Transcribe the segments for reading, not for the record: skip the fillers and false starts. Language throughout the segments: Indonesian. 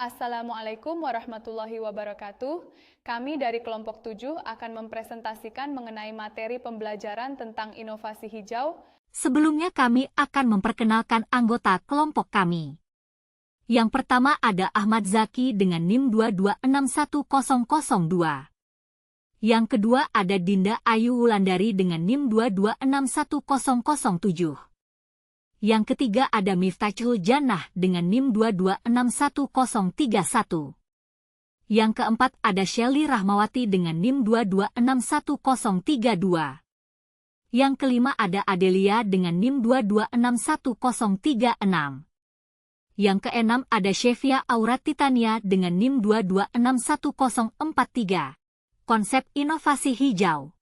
Assalamualaikum warahmatullahi wabarakatuh. Kami dari kelompok 7 akan mempresentasikan mengenai materi pembelajaran tentang inovasi hijau. Sebelumnya kami akan memperkenalkan anggota kelompok kami. Yang pertama ada Ahmad Zaki dengan NIM 2261002. Yang kedua ada Dinda Ayu Wulandari dengan NIM 2261007. Yang ketiga ada Miftahul Jannah dengan NIM 2261031. Yang keempat ada Shelly Rahmawati dengan NIM 2261032. Yang kelima ada Adelia dengan NIM 2261036. Yang keenam ada Shefia Aurat Titania dengan NIM 2261043. Konsep inovasi hijau.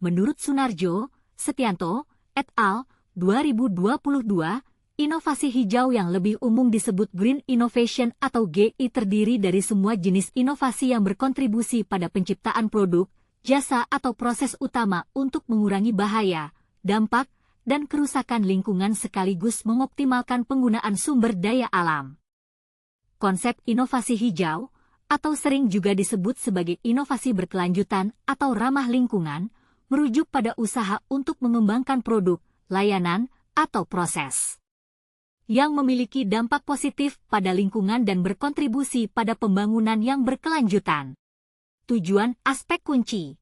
Menurut Sunarjo, Setianto, et al., 2022, inovasi hijau yang lebih umum disebut Green Innovation atau GI terdiri dari semua jenis inovasi yang berkontribusi pada penciptaan produk, jasa atau proses utama untuk mengurangi bahaya, dampak, dan kerusakan lingkungan sekaligus mengoptimalkan penggunaan sumber daya alam. Konsep inovasi hijau, atau sering juga disebut sebagai inovasi berkelanjutan atau ramah lingkungan, merujuk pada usaha untuk mengembangkan produk, layanan, atau proses yang memiliki dampak positif pada lingkungan dan berkontribusi pada pembangunan yang berkelanjutan. Tujuan aspek kunci.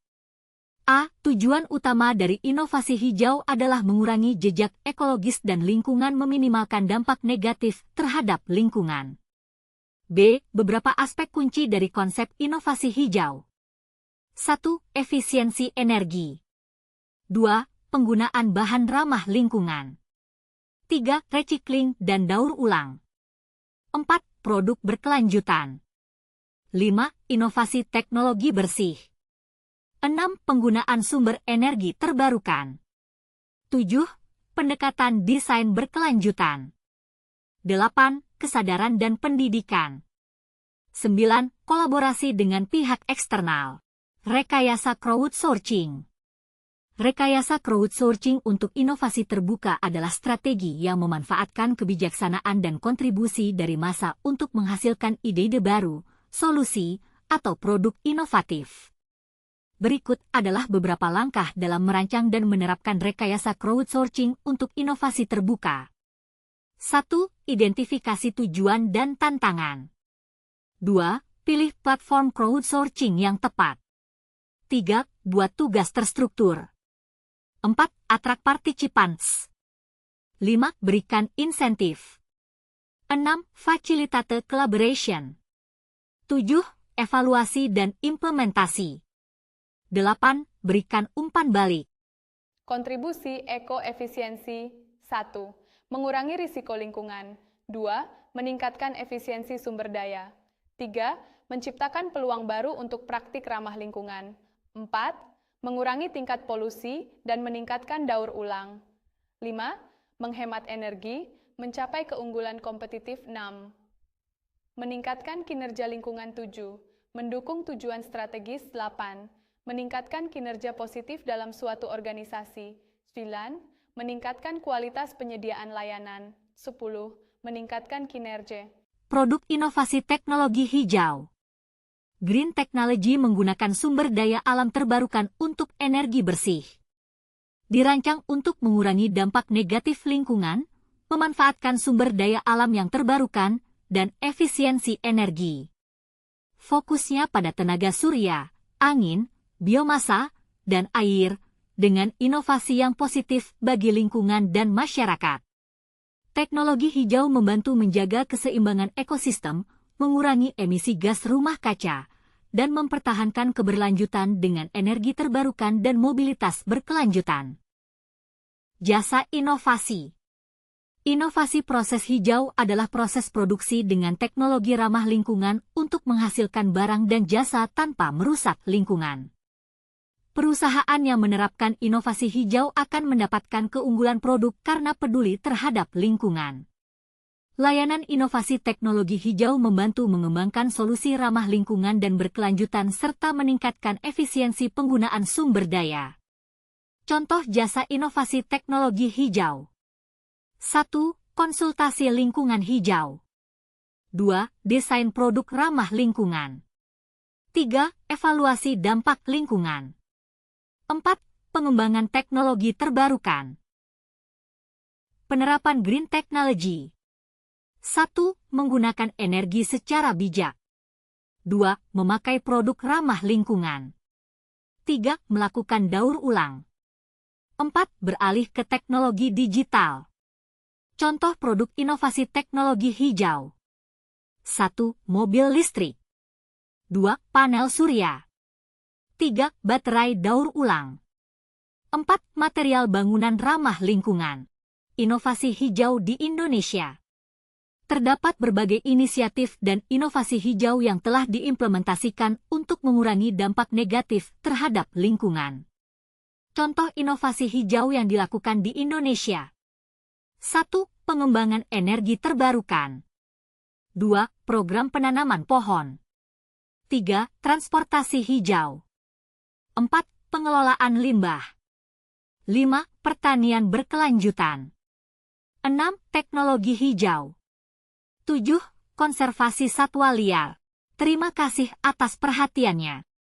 A. Tujuan utama dari inovasi hijau adalah mengurangi jejak ekologis dan lingkungan meminimalkan dampak negatif terhadap lingkungan. B. Beberapa aspek kunci dari konsep inovasi hijau. 1. Efisiensi energi. 2. Penggunaan bahan ramah lingkungan. 3. Recycling dan daur ulang. 4. Produk berkelanjutan. 5. Inovasi teknologi bersih. 6. Penggunaan sumber energi terbarukan. 7. Pendekatan desain berkelanjutan. 8. Kesadaran dan pendidikan. 9. Kolaborasi dengan pihak eksternal. Rekayasa crowdsourcing. Rekayasa crowdsourcing untuk inovasi terbuka adalah strategi yang memanfaatkan kebijaksanaan dan kontribusi dari massa untuk menghasilkan ide-ide baru, solusi, atau produk inovatif. Berikut adalah beberapa langkah dalam merancang dan menerapkan rekayasa crowdsourcing untuk inovasi terbuka. 1. Identifikasi tujuan dan tantangan. 2. Pilih platform crowdsourcing yang tepat. 3. Buat tugas terstruktur. 4. Attract participants. 5. Berikan insentif. 6. Facilitate collaboration. 7. Evaluasi dan implementasi. 8. Berikan umpan balik. Kontribusi ekoefisiensi. 1. Mengurangi risiko lingkungan. 2. Meningkatkan efisiensi sumber daya. 3. Menciptakan peluang baru untuk praktik ramah lingkungan. 4. Mengurangi tingkat polusi dan meningkatkan daur ulang. 5. Menghemat energi, mencapai keunggulan kompetitif. 6. Meningkatkan kinerja lingkungan. 7. Mendukung tujuan strategis. 8. Meningkatkan kinerja positif dalam suatu organisasi. 9. Meningkatkan kualitas penyediaan layanan. 10. Meningkatkan kinerja. Produk inovasi teknologi hijau. Green Technology menggunakan sumber daya alam terbarukan untuk energi bersih. Dirancang untuk mengurangi dampak negatif lingkungan, memanfaatkan sumber daya alam yang terbarukan, dan efisiensi energi. Fokusnya pada tenaga surya, angin, biomasa, dan air, dengan inovasi yang positif bagi lingkungan dan masyarakat. Teknologi hijau membantu menjaga keseimbangan ekosistem, mengurangi emisi gas rumah kaca, dan mempertahankan keberlanjutan dengan energi terbarukan dan mobilitas berkelanjutan. Jasa inovasi. Inovasi proses hijau adalah proses produksi dengan teknologi ramah lingkungan untuk menghasilkan barang dan jasa tanpa merusak lingkungan. Perusahaan yang menerapkan inovasi hijau akan mendapatkan keunggulan produk karena peduli terhadap lingkungan. Layanan inovasi teknologi hijau membantu mengembangkan solusi ramah lingkungan dan berkelanjutan serta meningkatkan efisiensi penggunaan sumber daya. Contoh jasa inovasi teknologi hijau. 1. Konsultasi lingkungan hijau. 2. Desain produk ramah lingkungan. 3. Evaluasi dampak lingkungan. 4. Pengembangan teknologi terbarukan. Penerapan green technology. 1. Menggunakan energi secara bijak. 2. Memakai produk ramah lingkungan. 3. Melakukan daur ulang. 4. Beralih ke teknologi digital. Contoh produk inovasi teknologi hijau. 1. Mobil listrik. 2. Panel surya. 3. Baterai daur ulang. 4. Material bangunan ramah lingkungan. Inovasi hijau di Indonesia. Terdapat berbagai inisiatif dan inovasi hijau yang telah diimplementasikan untuk mengurangi dampak negatif terhadap lingkungan. Contoh inovasi hijau yang dilakukan di Indonesia. 1. Pengembangan energi terbarukan. 2. Program penanaman pohon. 3. Transportasi hijau. 4. Pengelolaan limbah. 5. Pertanian berkelanjutan. 6. Teknologi hijau. 7. Konservasi satwa liar. Terima kasih atas perhatiannya.